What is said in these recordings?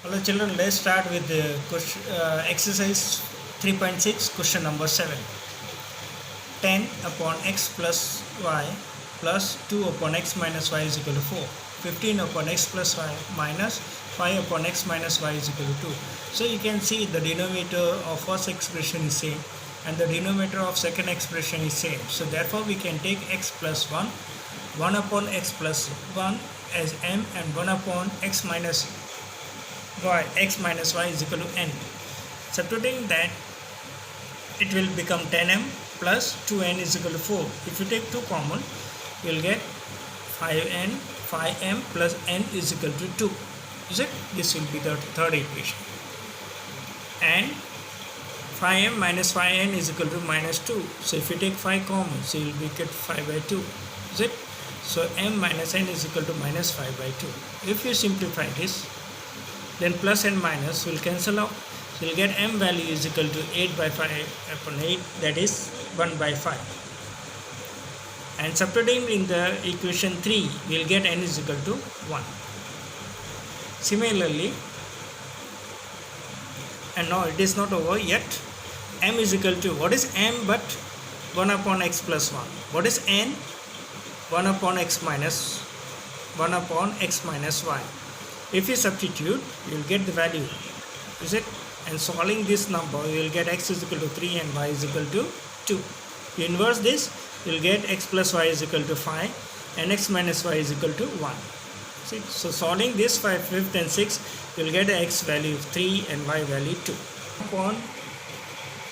Hello children, let's start with the exercise 3.6, question number 7. 10 upon x plus y plus 2 upon x minus y is equal to 4. 15 upon x plus y minus 5 upon x minus y is equal to 2. So you can see the denominator of first expression is same and the denominator of second expression is same. So therefore we can take x plus 1, 1 upon x plus 1 as m and 1 upon x minus y is equal to n. Substituting that, it will become 10m plus 2n is equal to 4. If you take 2 common, you will get 5m plus n is equal to 2. Is it? This will be the third equation. And 5m minus 5n is equal to minus 2. So if you take 5 common, so you will get 5 by 2. Is it? So m minus n is equal to minus 5 by 2. If you simplify this, then plus and minus will cancel out. So you'll get m value is equal to 8 by 5 upon 8, that is 1 by 5. And substituting in the equation 3, we'll get n is equal to 1. Similarly, and no, it is not over yet. M is equal to, what is m but 1 upon x plus 1? What is n? 1 upon x minus y. If you substitute, you will get the value, is it? And solving this number, you will get x is equal to 3 and y is equal to 2. You inverse this, you will get x plus y is equal to 5 and x minus y is equal to 1. See? So solving this 5, 5th and 6th, you will get x value 3 and y value 2. Upon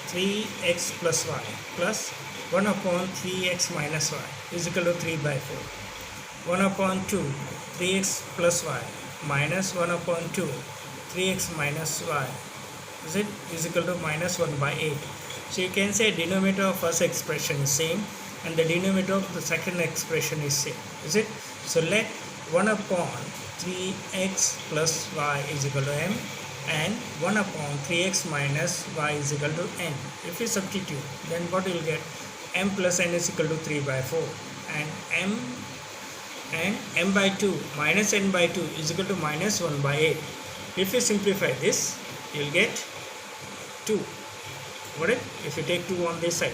3x plus y plus 1 upon 3x minus y is equal to 3 by 4. 1 upon 2, 3x plus y minus 1 upon 2, 3x minus y is equal to minus 1 by 8. So you can say denominator of first expression is same and the denominator of the second expression is same. Is it? So let 1 upon 3x plus y is equal to m and 1 upon 3x minus y is equal to n. If you substitute, then what you will get? M plus n is equal to 3 by 4 and m by 2 minus n by 2 is equal to minus 1 by 8. If you simplify this, you will get 2. Got it? If you take 2 on this side,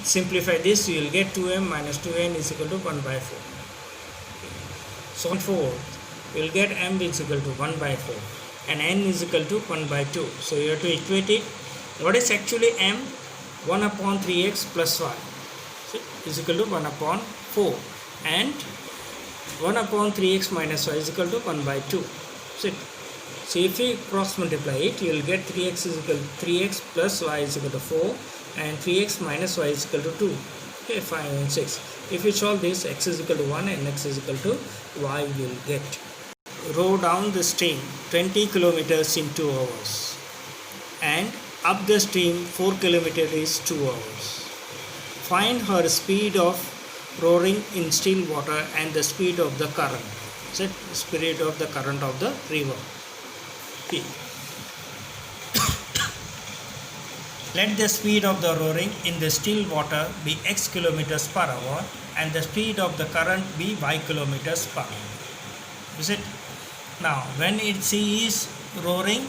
simplify this, you will get 2m minus 2n is equal to 1 by 4. So on 4, you will get m is equal to 1 by 4 and n is equal to 1 by 2. So you have to equate it. What is actually m? 1 upon 3x plus y is equal to 1 upon 4 and 1 upon 3x minus y is equal to 1 by 2. So if you cross multiply it, you will get 3x is equal to 3x plus y is equal to 4 and 3x minus y is equal to 2. Okay, 5 and 6. If you solve this, x is equal to 1 and x is equal to y will get. Row down the stream 20 kilometers in 2 hours and up the stream 4 kilometers is 2 hours. Find her speed of rowing in still water and the speed of the current. Set speed of the current of the river. P. Let the speed of the rowing in the still water be x kilometers per hour and the speed of the current be y kilometers per hour. Is it? Now when she is rowing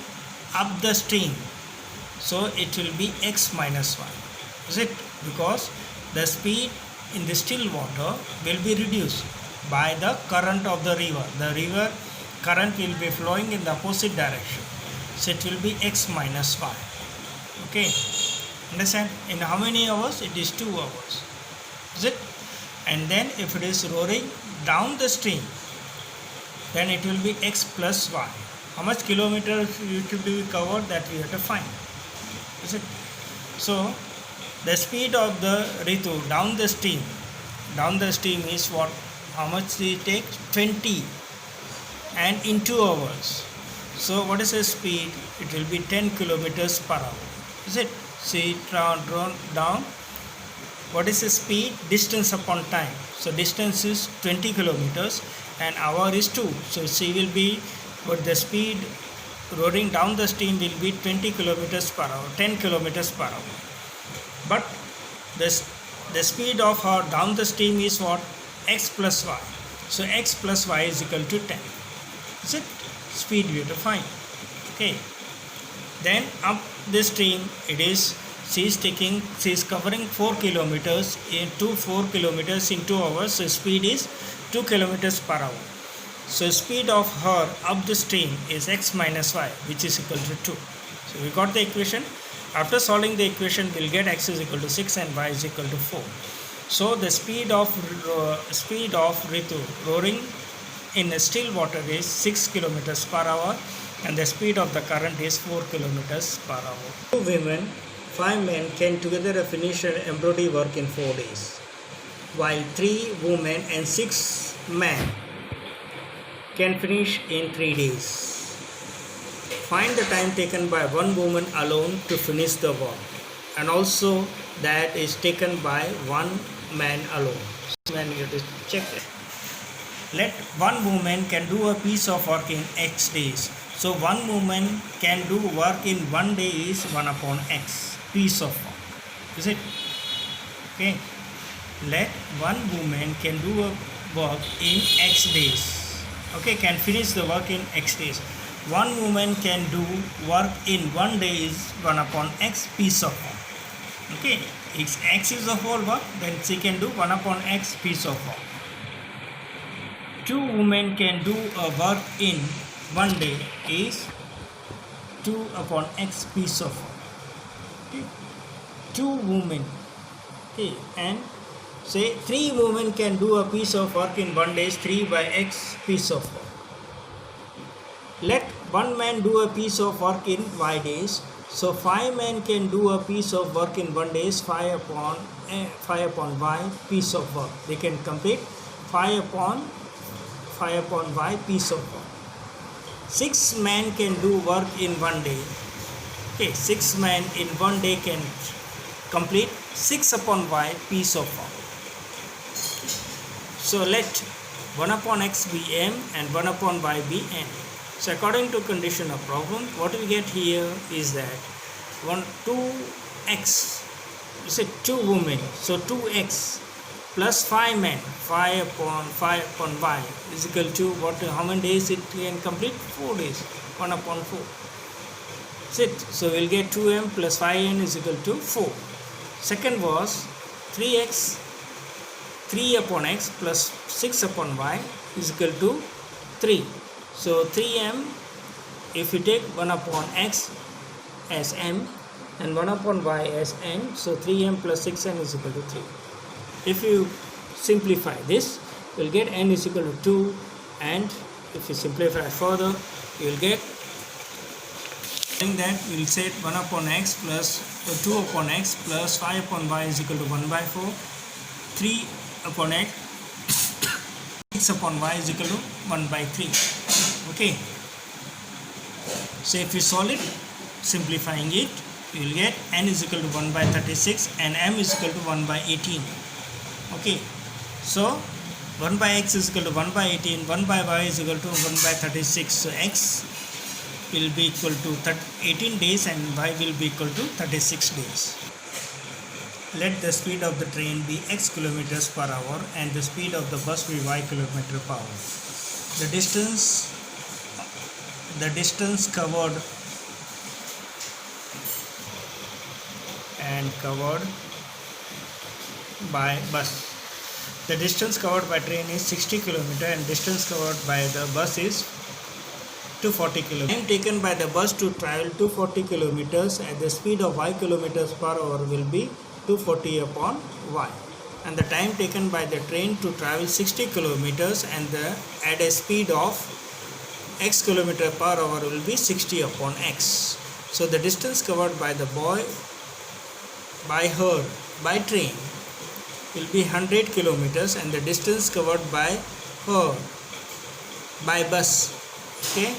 up the stream, so it will be x minus y. Is it? Because the speed in the still water will be reduced by the current of the river. The river current will be flowing in the opposite direction. So it will be x minus y. Okay. Understand? In how many hours? It is 2 hours. Is it? And then if it is rowing down the stream, then it will be x plus y. How much kilometers it will be covered, that we have to find. Is it? So the speed of the Ritu down the stream is what? How much it takes? 20 and in 2 hours. So what is the speed? It will be 10 kilometers per hour. Is it? See, drawn down. What is the speed? Distance upon time. So distance is 20 kilometers and hour is 2. So she will be, but the speed rowing down the stream will be 20 kilometers per hour, 10 kilometers per hour. But the speed of her down the stream is what? X plus y. So x plus y is equal to 10. Is it? Speed we have to find. Okay. Then up the stream she is covering 4 kilometers into 4 kilometers in 2 hours. So speed is 2 kilometers per hour. So speed of her up the stream is x minus y, which is equal to 2. So we got the equation. After solving the equation, we'll get x is equal to 6 and y is equal to 4. So the speed of Ritu roaring in still water is 6 kilometers per hour, and the speed of the current is 4 kilometers per hour. 2 women, 5 men can together finish embroidery work in 4 days, while 3 women and 6 men can finish in 3 days. Find the time taken by one woman alone to finish the work, and also that is taken by one man alone. Man, you have to check it. Let one woman can do a piece of work in x days. So one woman can do work in 1 day is 1 upon x piece of work. Is it? Okay. Let one woman can do a work in x days. Okay, can finish the work in x days. One woman can do work in 1 day is 1 upon x piece of work. Okay, if x is the whole work, then she can do 1 upon x piece of work. 2 women can do a work in 1 day is 2 upon x piece of work. Okay. 2 women. Okay, and say 3 women can do a piece of work in 1 day is 3 by x piece of work. Let one man do a piece of work in y days. So 5 men can do a piece of work in 1 day is 5 upon y piece of work. They can complete 5 upon y piece of work. 6 men can do work in 1 day. Okay, 6 men in 1 day can complete 6 upon y piece of work. So let 1 upon x be m and 1 upon y be n. So according to condition of problem, what we get here is that 2x, you say 2 women, so 2x plus 5 men, 5 upon y is equal to what? How many days it can complete? 4 days, 1 upon 4. So we'll get 2m plus 5n is equal to 4. Second was 3x, 3 upon x plus 6 upon y is equal to 3. So 3m, if you take 1 upon x as m and 1 upon y as n, so 3m plus 6n is equal to 3. If you simplify this, you will get n is equal to 2, and if you simplify further, you will get that we will set 1 upon x plus 2 upon x plus 5 upon y is equal to 1 by 4, 3 upon x, 6 upon y is equal to 1 by 3. Okay, so if you solve it, simplifying it, you will get n is equal to 1 by 36 and m is equal to 1 by 18. Okay, so 1 by x is equal to 1 by 18, 1 by y is equal to 1 by 36. So x will be equal to 18 days and y will be equal to 36 days. Let the speed of the train be x kilometers per hour and the speed of the bus be y kilometer per hour. The distance covered by bus. The distance covered by train is 60 km and distance covered by the bus is 240 km. Time taken by the bus to travel 240 km at the speed of y kilometers per hour will be 240 upon y. And the time taken by the train to travel 60 km and at a speed of x kilometer per hour will be 60 upon x. So the distance covered by the boy by train will be 100 kilometers and the distance covered by her by bus, okay,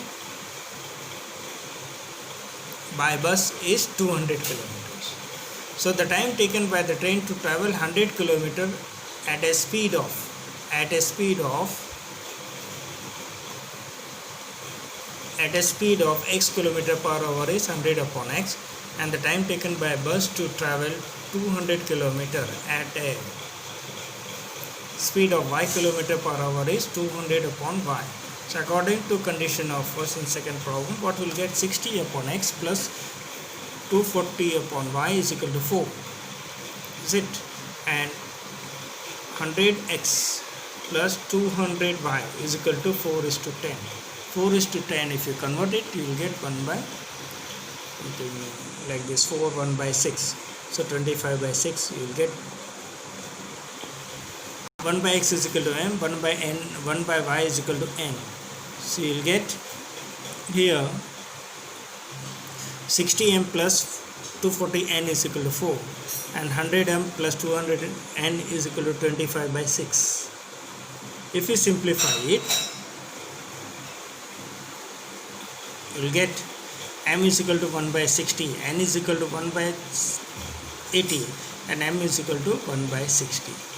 by bus is 200 kilometers. So the time taken by the train to travel 100 km at a speed of x kilometer per hour is 100 upon x, and the time taken by bus to travel 200 km at a speed of y kilometer per hour is 200 upon y. So according to condition of first and second problem, what will get 60 upon x plus 240 upon y is equal to 4. Is it? And 100x plus 200y is equal to 4 is to 10. 4 is to 10, if you convert it, you will get 1 by something like this, 4 1 by 6. So 25 by 6, you will get 1 by x is equal to m, 1 by n, 1 by y is equal to n. So you will get here 60m plus 240n is equal to 4, and 100m plus 200n is equal to 25 by 6. If you simplify it, you will get m is equal to 1 by 60, n is equal to 1 by 80, and m is equal to 1 by 60.